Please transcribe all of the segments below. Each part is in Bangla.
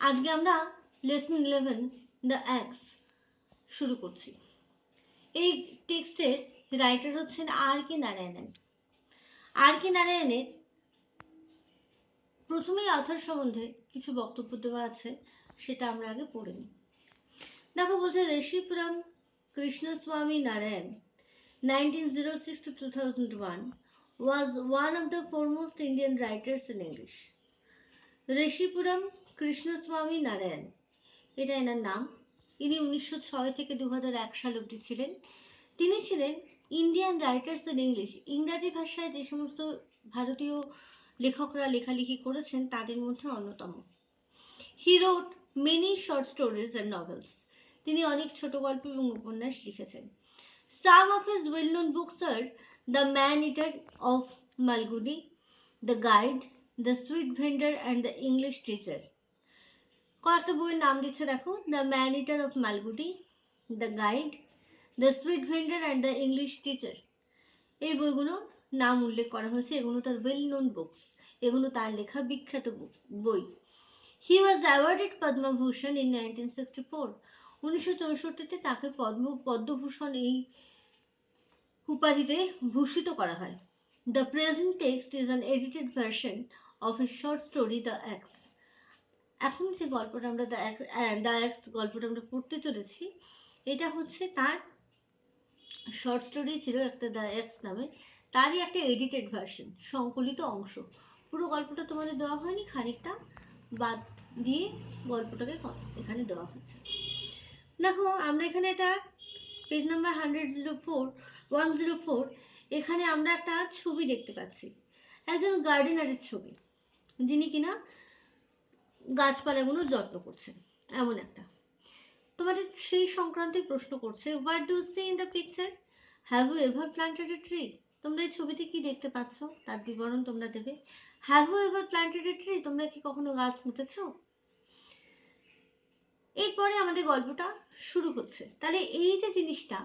আজকে আমরা লেসন 11 দ্য অ্যাক্স শুরু করছি। এই টেক্সটের রাইটার হচ্ছেন আর কে নারায়ণন। আর কে নারায়ণের প্রথমেই অথর সম্বন্ধে কিছু বক্তব্য দেওয়া আছে, সেটা আমরা আগে পড়ে নিই। দেখো, বলছে ঋষিপুরম Krishnaswami Narayan 1906 to 2001 was one of the foremost Indian writers in English. ঋষিপুরম Krishnaswami Narayan, এটা এনার নাম। ইনি 1906 থেকে 2001 সাল অবধি ছিলেন। তিনি ছিলেন ইন্ডিয়ান রাইটার্স ইন ইংলিশ, ইংরাজি ভাষায় যে সমস্ত ভারতীয় লেখকরা লেখালেখি করেছেন তাদের মধ্যে অন্যতম। He wrote many short stories and novels, তিনি অনেক ছোট গল্প এবং উপন্যাস লিখেছেন। Some of his well known books are the man eater of Malgudi, the guide, the sweet vendor and the English teacher. কয়েকটা বইয়ের নাম দিচ্ছে দেখো, the man eater of Malgudi, the guide, the sweet vendor and the English teacher. এই বইগুলোর নাম উল্লেখ করা হয়েছে, এগুলো তার ওয়েল নোন বুকস, এগুলো তার লেখা বিখ্যাত বই। He was awarded Padma Bhushan in 1964, 1964-তে তাকে পদ্মভূষণ এই উপাধিতে ভূষিত করা হয়। The present text is an edited version of his short story the axe. এখন যে গল্পটা আমরা দ্য অ্যাক্স গল্পটা আমরা পড়তে চলেছি, এটা হচ্ছে তার শর্ট স্টোরি ছিল একটা দ্য অ্যাক্স নামে, তারই একটা এডিটেড ভার্সন, সংকলিত অংশ। পুরো গল্পটা তোমাদের দেওয়া হয়নি, খানিকটা বাদ দিয়ে গল্পটাকে এখানে দেওয়া হয়েছে। দেখো, আমরা এখানে এটা পেজ নাম্বার 104, এখানে আমরা একটা ছবি দেখতে পাচ্ছি, একজন গার্ডেনারের ছবি, যিনি কিনা গাছপালাগুলোর যত্ন করছেন, এমন একটা। তোমাদের সেই সংক্রান্ত প্রশ্ন করছে, what do see in the picture, have you ever planted a tree. তোমরা এই ছবিতে কি দেখতে পাচ্ছ তার বিবরণ তোমরা দেবে। Have you ever planted a tree, তোমরা কি কখনো গাছ পুঁতেছো। এরপরে আমাদের গল্পটা শুরু হচ্ছে। তাহলে এই যে জিনিসটা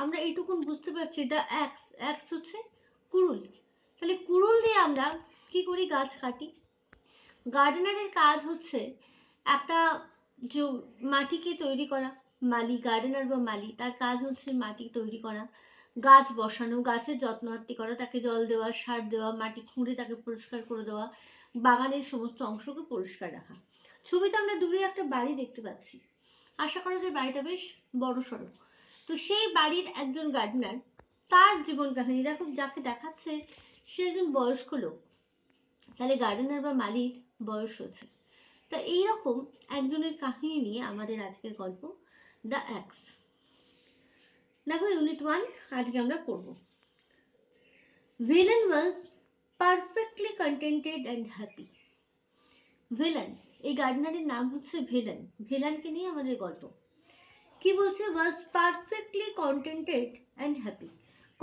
আমরা এইটুকুন বুঝতে পারছি, দ্য অ্যাক্স, অ্যাক্স হচ্ছে কুড়ুল। তাহলে কুড়ুল দিয়ে আমরা কি করি, গাছ কাটি। গার্ডেনারের কাজ হচ্ছে একটা মাটিকে তৈরি করা, মালি, গার্ডেনার বা মালি, তার কাজ হচ্ছে মাটি তৈরি করা, গাছ বসানো, গাছের যত্ন আত্তি করা, তাকে জল দেওয়া, সার দেওয়া, মাটি খুঁড়ে তাকে পরিষ্কার করে দেওয়া, বাগানের সমস্ত অংশকে পরিষ্কার রাখা। ছবিতে আমরা দূরে একটা বাড়ি দেখতে পাচ্ছি, আশা করা যায় বাড়িটা বেশ বড় সড়ো। তো সেই বাড়ির একজন গার্ডেনার, তার জীবন কাহিনী দেখো, যাকে দেখাচ্ছে সে একজন বয়স্ক লোক, তাহলে গার্ডেনার বা মালির বয়স হচ্ছে। তা এইরকম একজনের কাহিনী নিয়ে আমাদের আজকের গল্প দ্য অ্যাক্স। দেখো, ইউনিট 1 আজকে আমরা পড়ব। Villain was perfectly contented and happy. Villain, এই গার্ডেনারের নাম হচ্ছে ভিলেন, ভিলেনকে নিয়ে আমাদের গল্প। কি বলছে, was perfectly contented and happy.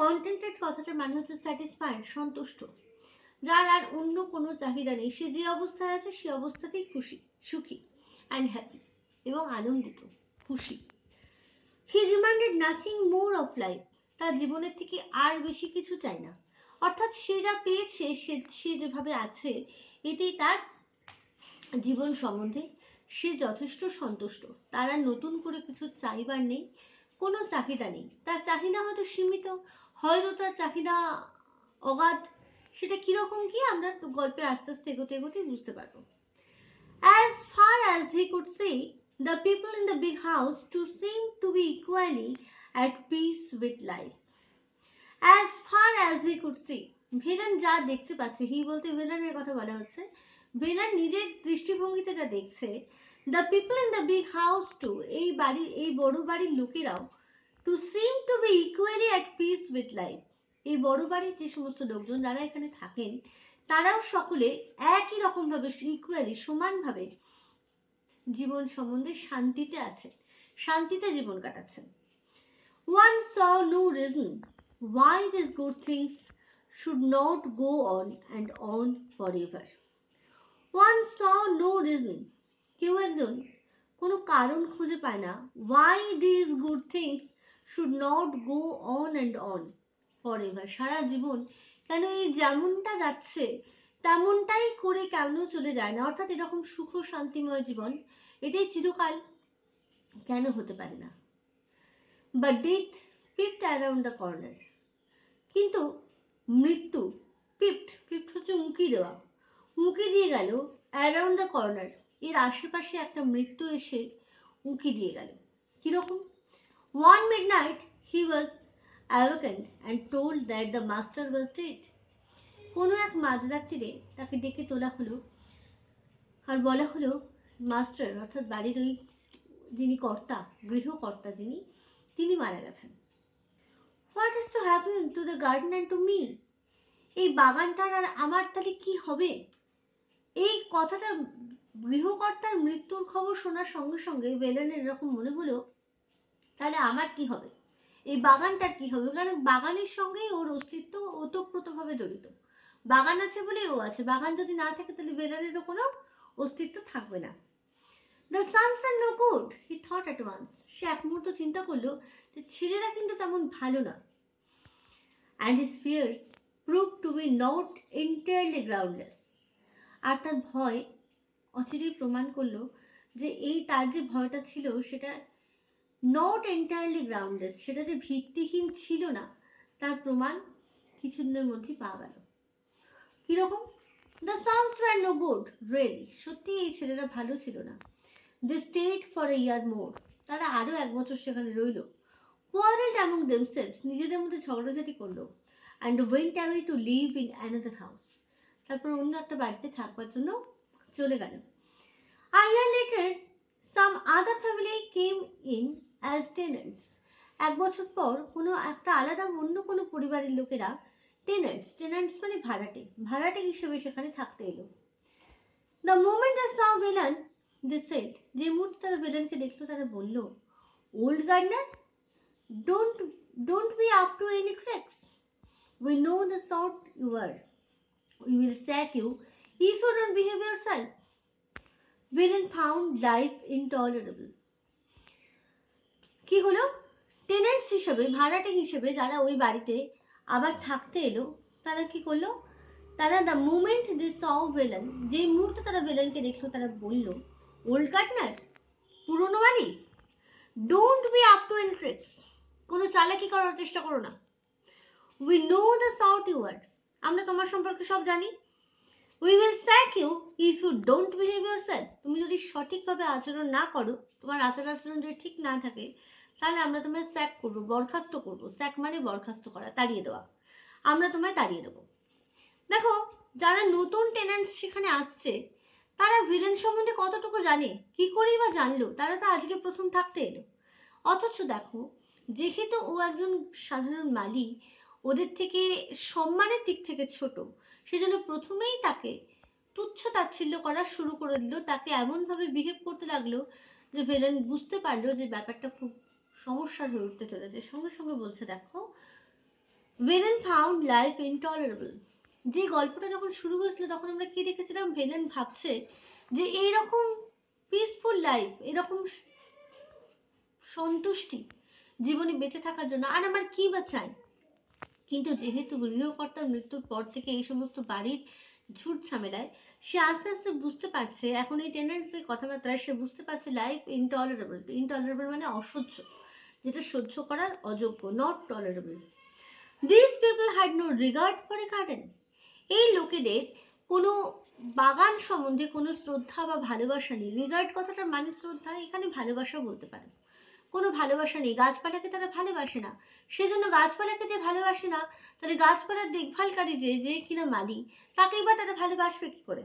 Contented কথাটার মানে হচ্ছে স্যাটিসফাইড, সন্তুষ্ট, যার আর অন্য কোনো চাহিদা নেই, সে যে অবস্থায় আছে সে অবস্থাতেই খুশি, সুখী, অ্যান্ড হ্যাপি, এবং আনন্দিত, খুশি। He demanded nothing more of life, তার জীবনের থেকে আর বেশি কিছু চাই না। অর্থাৎ সে যা পেয়েছে, সে যেভাবে আছে, এতেই তার জীবন সম্বন্ধে সে যথেষ্ট সন্তুষ্ট। তার আর নতুন করে কিছু চাইবার নেই, কোনো চাহিদা নেই। তার চাহিদা হয়তো সীমিত, হয়তো তার চাহিদা অগাধ, সেটা কিরকম কি আমরা গল্পে আস্তে আস্তে এগোতে এগোতে বুঝতে পারবো। As far as he could see, the people in the big house too seemed to be equally at peace with life. As far as he could see, villain যা দেখতে পাচ্ছে, হি বলতে ভিলেনের কথা বলা হচ্ছে, ভিলেন নিজের দৃষ্টিভঙ্গিতে যা দেখছে, the people in the big house too, এই বাড়ির, এই বড় বাড়ির লোকেরাও, to seem to be equally at peace with life, এই বড় বাড়ির যে সমস্ত লোকজন যারা এখানে থাকেন, তারাও সকলে একই রকম ভাবে, ইকুয়ালি, সমানভাবে জীবন সম্বন্ধে শান্তিতে আছেন, শান্তিতে জীবন কাটাচ্ছেন। One saw no reason why these good things should not go on and on forever. One saw no reason, কেউ একজন কোনো কারণ খুঁজে পায় না, why these good things should not go on and on forever, সারা জীবন কেন এই যেমনটা যাচ্ছে তেমনটাই করে কেন চলে যায় না, অর্থাৎ এরকম সুখ শান্তিময় জীবন এটাই চিরকাল কেন হতে পারে না। But death পিপড around the corner, কিন্তু মৃত্যু পিপড হচ্ছে উঁকি দেওয়া, উঁকি দিয়ে গেল অ্যারাউন্ড দ্য কর্নার, এর আশেপাশে একটা মৃত্যু এসে উঁকি দিয়ে গেল। কিরকম? One midnight he was awakened and told that the master was dead. কোনো এক মাঝরাত্রিরে তাকে ডেকে তোলা হলো আর বলা হলো মাস্টার অর্থাৎ বাড়ির ওই যিনি কর্তা, গৃহকর্তা যিনি, তিনি মারা গেছেন। What is to happen to the garden and to me? এই বাগানটার আর আমার তাহলে কি হবে? এই কথাটা গৃহকর্তার মৃত্যুর খবর শোনার সঙ্গে সঙ্গে বেলেনের এরকম মনে হলো তাহলে আমার কি হবে, এই বাগানটার কি হবে, কারণ বাগানের সঙ্গেই ওর অস্তিত্ব ওতপ্রোতভাবে জড়িত। বাগান আছে বলেই ও আছে, বাগান যদি না থাকে তাহলে বেলেনেরও কোনো অস্তিত্ব থাকবে না। The sons are no good, he thought at once. সে এক মুহূর্ত চিন্তা করলো যে ছেলেরা কিন্তু তেমন ভালো না। And his fears proved to be not entirely groundless. আর তার ভয় অচিরেই প্রমাণ করলো যে এই তার যে ভয়টা ছিল সেটা নট এন্টায়ারলি গ্রাউন্ডলেস, সেটা যে ভিত্তিহীন ছিল না তার প্রমাণ কিছুদিনের মধ্যেই পাওয়া গেল। কিরকম? The sons were no good, really, সত্যি এই ছেলেরা ভালো ছিল না। দে স্টেড ফর এ ইয়ার মোর, তারা আরো এক বছর সেখানে রইল। কোয়ারেলড অ্যামং দেমসেলভস, নিজেদের মধ্যে ঝগড়াঝাটি করলো। And went away two live in another house, তারপর অন্য একটা বাড়িতে থাকবার জন্য চলে গেল। A year later, some other family came in as tenants. এক বছর পর কোনো একটা আলাদা অন্য কোনো পরিবারের লোকেরা টেনেন্টস মানে ভাড়াটে হিসেবে সেখানে থাকতে এলো। The moment they saw villain, they said, যে মুহূর্তে তারা ভিলেনকে দেখলো তারা বলল, old gardener, don't don't be up to any tricks. We know the sort you are. We will sack you if you don't behave yourself. Villain found life intolerable. কি হলো? টেনেন্টস হিসেবে, ভাড়াটে হিসেবে যারা ওই বাড়িতে আবার থাকতে এলো তারা কি করলো? তারা the moment they saw villain, যে মুহূর্তে তারা ভিলেনকে দেখলো তারা বলল, ওল্ড গার্ডনার, পুরনো বাড়ি, don't be up to any tricks, কোনো চালাকি করার চেষ্টা করো না। We know the sort you are, আমরা তোমার সম্পর্কে সব জানি। We will sack you if you don't behave yourself, তুমি যদি সঠিকভাবে আচরণ না করো, তোমার আচার আচরণ যদি ঠিক না থাকে, তাহলে আমরা তোমায় স্যাক করবো, বরখাস্ত করবো। স্যাক মানে বরখাস্ত করা, তাড়িয়ে দেওয়া, আমরা তোমায় তাড়িয়ে দেবো। দেখো, যারা নতুন টেনেন্টস সেখানে আসছে তারা ভিলেন সম্বন্ধে কতটুকু জানে, কি করেই বা জানলো, তারা তো আজকে প্রথম থাকতে এলো। অথচ দেখো, যেহেতু ও একজন সাধারণ মালি, ওদের থেকে সম্মানের দিক থেকে ছোট, সেজন্য প্রথমেই তাকে তুচ্ছ তাচ্ছিল্য করা শুরু করে দিল, তাকে এমন ভাবে বিহেভ করতে লাগলো যে ভিলেন বুঝতে পারলো যে ব্যাপারটা খুব সমস্যার হয়ে উঠতে চলেছে। সঙ্গে সঙ্গে বলছে, দেখো, ভিলেন ফাউন্ড লাইফ ইনটলারেবল। যে গল্পটা যখন শুরু হয়েছিল তখন আমরা কি দেখেছিলাম? ভিলেন ভাবছে যে এইরকম পিসফুল লাইফ, এরকম সন্তুষ্টি জীবনে বেঁচে থাকার জন্য আর আমার কি বা চাই। কিন্তু যেহেতু গৃহকর্তার মৃত্যুর পর থেকে এই সমস্ত বাড়ির ঝুট ঝামেলায় সে আস্তে আস্তে বুঝতে পারছে, এখন এই টেন্ডেন্সির কথাবার্তায় সে বুঝতে পারছে লাইফ ইনটলারেবল। ইনটলারেবল মানে অসহ্য, যেটা সহ্য করার অযোগ্য, not tolerable. This people had no regard for a garden, এই লোকেদের কোনো বাগান সম্বন্ধে কোনো শ্রদ্ধা বা ভালোবাসা নেই। রিগার্ড কথাটার মানে শ্রদ্ধা, এখানে ভালোবাসা বলতে পারে। কোনো ভালোবাসা নেই, গাছপালাকে তারা ভালোবাসে না। সেজন্য গাছপালাকে যে ভালোবাসে না, তাহলে গাছপালার দেখভালকারী যে কিনা মালি, তাকেই বা তারা ভালোবাসবে কি করে?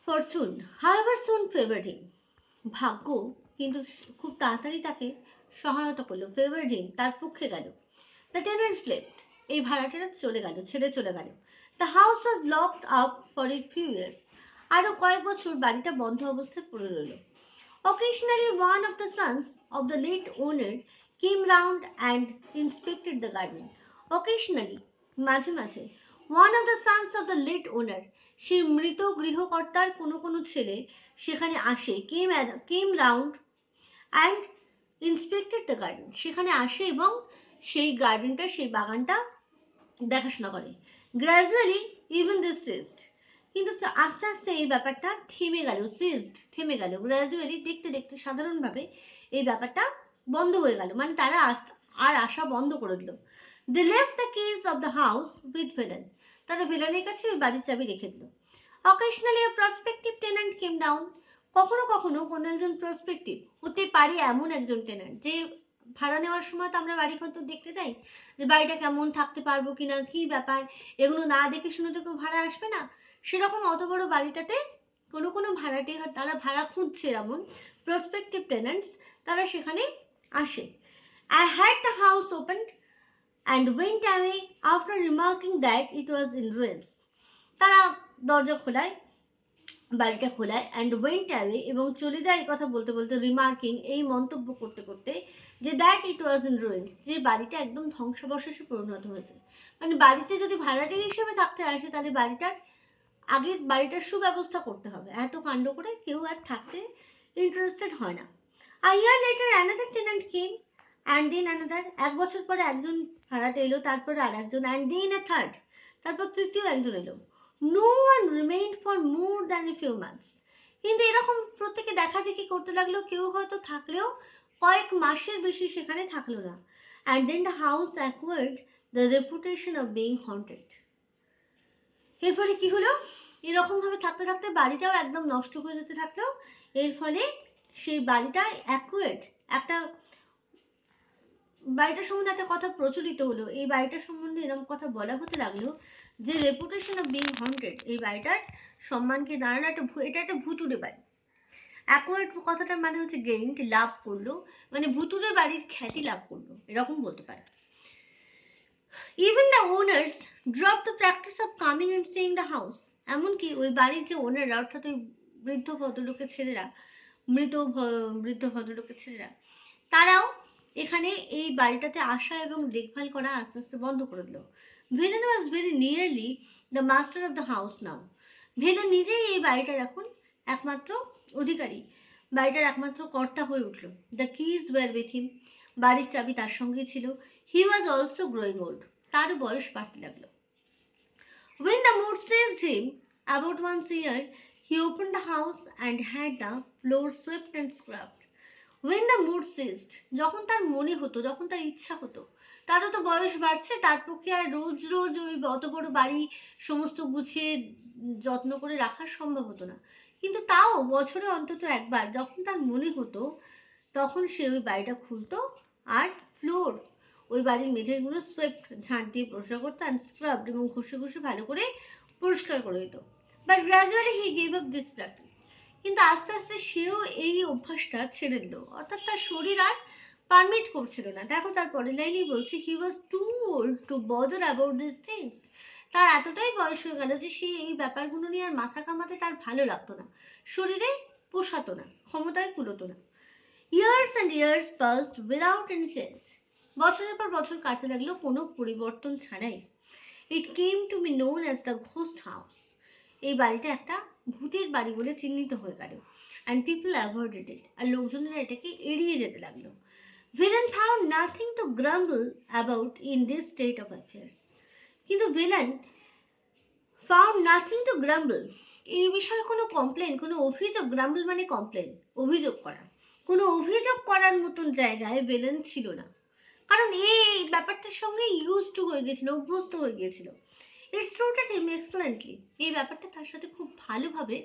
ফরচুন হাউএভার সুন ফেভারড হিম, ভাগ্য কিন্তু খুব তাড়াতাড়ি তাকে সহায়তা করলো, ফেভারড হিম, তার পক্ষে গেল। দ্য টেনেন্টস লেফট, এই ভাড়াটেরা চলে গেল, ছেড়ে চলে গেল। The house was locked up for a few years, আরো কয়েক বছর বাড়িটা বন্ধ অবস্থায় পড়ে রইল। Occasionally, one of the sons of the late owner came round and inspected the garden. Occasionally, মাঝে মাঝে, one of the sons of the late owner, সেই মৃত গৃহকর্তার কোনো কোনো ছেলে সেখানে আসে, came round and inspected the garden, সেখানে আসে এবং সেই গার্ডেনটা, সেই বাগানটা দেখাশোনা করে। Gradually, even this ceased. কিন্তু আস্তে আস্তে এই ব্যাপারটা থেমে গেল, সিজড থেমে গেল, গ্রাজুয়ালি দেখতে দেখতে সাধারণভাবে এই ব্যাপারটা বন্ধ হয়ে গেল, মানে তারা আর আসা বন্ধ করে দিল। They left the keys of the house with Velan, তারা ভিলেনের কাছে ওই বাড়ির চাবি রেখে দিল। Occasionally a prospective tenant came down, কখনো কখনো কোনো একজন প্রসপেক্টিভ, হতে পারে এমন একজন টেন্যান্ট, যে ভাড়া নেওয়ার সময় তো আমরা বাড়ি ঘর তো দেখতে যাই যে বাড়িটা কেমন, থাকতে পারবো কিনা, কি ব্যাপার, এগুলো না দেখে শুনে তো কেউ ভাড়া আসবে না। সেরকম অত বড় বাড়িটাতে কোনো কোনো ভাড়াটে, তারা ভাড়া খুঁজছে এমন প্রসপেক্টিভ টেন্যান্টস, তারা সেখানে আসে। I had the house opened and went away after remarking that it was in ruins. তারা দরজা খোলায়, বাড়িটা খোলায়, and went away, এবং চলে যায় এই কথা বলতে বলতে, রিমার্কিং এই মন্তব্য করতে করতে, যে that it was in ruins, যে বাড়িটা একদম ধ্বংসাবশেষে পরিণত হয়েছে। মানে বাড়িতে যদি ভাড়াটে হিসেবে থাকতে আসে তাহলে আগে বাড়িটার সুব্যবস্থা করতে হবে, এত কাণ্ড করে কেউ আর থাকতে ইন্টারেস্টেড হয় না। A year later another tenant came and then another, এক বছর পরে একজন ভাড়াটে এলো, তারপরে আর একজন, and then a third, তারপর তৃতীয় একজন এলো। No one remained for more than a few months. কিন্তু এরকম প্রত্যেকে দেখা দেখি করতে লাগলো, কেউ হয়তো থাকলেও কয়েক মাসের বেশি সেখানে থাকলো না। And then the house acquired the reputation of being haunted. এর ফলে কি হলো, এরকম ভাবে থাকতে থাকতে বাড়িটাও একদম নষ্ট হয়ে যেতে থাকলো। এর ফলে সেই বাড়িটা অ্যাকুয়েট, একটা বাড়িটার সম্বন্ধে একটা কথা প্রচলিত হলো, এই বাড়িটার সম্বন্ধে এরকম কথা বলা হতে লাগলো যে রেপুটেশন অফ বিং হন্টেড, এই বাড়িটার সম্মানকে দাঁড়ানো এটা একটা ভুতুড়ে বাড়ি। অ্যাকোয়ার্ড কথাটার মানে হচ্ছে গেইনড, লাভ করলো, মানে ভুতুড়ে বাড়ির খ্যাতি লাভ করলো, এরকম বলতে পারে। Even the owners dropped the practice of coming and staying the house. এমনকি ওই বাড়ির যে ওনাররা, অর্থাৎ ওই বৃদ্ধ ভদ্রলোকের ছেলেরা, বৃদ্ধ ভদ্রলোকের ছেলেরা, তারাও এখানে এই বাড়িটাতে আসা এবং দেখভাল করা আস্তে আস্তে বন্ধ করে দিল। Villain was very nearly the master of the house now. Villain নিজেই এই বাড়িটার এখন একমাত্র অধিকারী, বাড়িটার একমাত্র কর্তা হয়ে উঠল। The keys were with him, বাড়ির চাবি তার সঙ্গেই ছিল। He was also growing old, তার বয়স বাড়তে লাগলো। When the mood seized him about once a year, he opened the house and had the floor swept and scrubbed. When the mood seized, যখন তার মনে হতো, যখন তার ইচ্ছা হতো, তারও তো বয়স বাড়ছে, তার পক্ষে আর রোজ রোজ ওই অত বড় বাড়ি সমস্ত গুছিয়ে যত্ন করে রাখা সম্ভব হতো না, কিন্তু তাও বছরে অন্তত একবার যখন তার মনে হতো, তখন সে ওই বাড়িটা খুলতো আর ফ্লোর, ওই বাড়ির মেঝেগুলো সোয়েপ্ট, ঝাঁট দিয়ে পরিষ্কার করতো, and scrubbed, এবং ঘষে ঘষে ভালো করে পরিষ্কার করে দিত। But gradually he gave up this practice. কিন্তু আস্তে আস্তে সেও এই অভ্যাসটা ছেড়ে দিল, অর্থাৎ তার শরীর আর পারমিট করছিল না। দেখো তার পরের লাইনেই বলছে, he was too old to bother about these things. তার এতটাই বয়স হয়ে গেল যে সে এই ব্যাপারগুলো নিয়ে আর মাথা ঘামাতে তার ভালো লাগতো না, শরীরে পোষাতো না, ক্ষমতায় কুলোতো না। Years and years passed without any change. বছরের পর বছর কাটতে লাগলো কোনো পরিবর্তন ছাড়াই। It came to be known as the ghost house. এই বাড়িটা একটা ভূতের বাড়ি বলে চিহ্নিত হয়ে গেল। And people avoided it. আর লোকজনেরা এটাকে এড়িয়ে যেতে লাগলো। Villain found nothing to grumble about in this state of affairs. কিন্তু villain found nothing to grumble. এই বিষয়ে কোনো কমপ্লেন, কোনো অভিযোগ, গ্রাম্বল মানে কমপ্লেন, অভিযোগ করা, কোনো অভিযোগ করার মতন জায়গায় ভিলেন ছিল না, কারণ এই ব্যাপারটার সঙ্গে ইউজ টু হয়ে গেছিল, অভ্যস্ত হয়ে গিয়েছিল। It suited him excellently. এই ব্যাপারটা তার সাথে খুব ভালোভাবে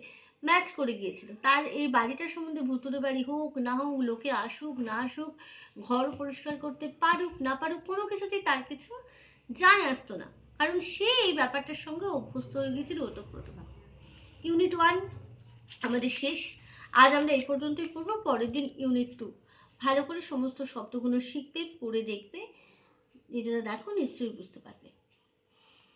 ম্যাচ করে গিয়েছিল। তার এই বাড়িটার সম্বন্ধে, ভুতুড়ে বাড়ি হোক না হোক, লোকে আসুক না আসুক, ঘর পরিষ্কার করতে পারুক না পারুক, কোনো কিছুতেই তার কিছু যায় আসতো না, কারণ সে এই ব্যাপারটার সঙ্গে অভ্যস্ত হয়ে গিয়েছিল ওতপ্রোতভাবে। ইউনিট 1 আমাদের শেষ। আজ আমরা এই পর্যন্তই পড়বো, পরের দিন ইউনিট 2। ভালো করে সমস্ত শব্দগুলো শিখবে, পড়ে দেখবে, নিজেরা দেখো, নিশ্চয়ই বুঝতে পারবে।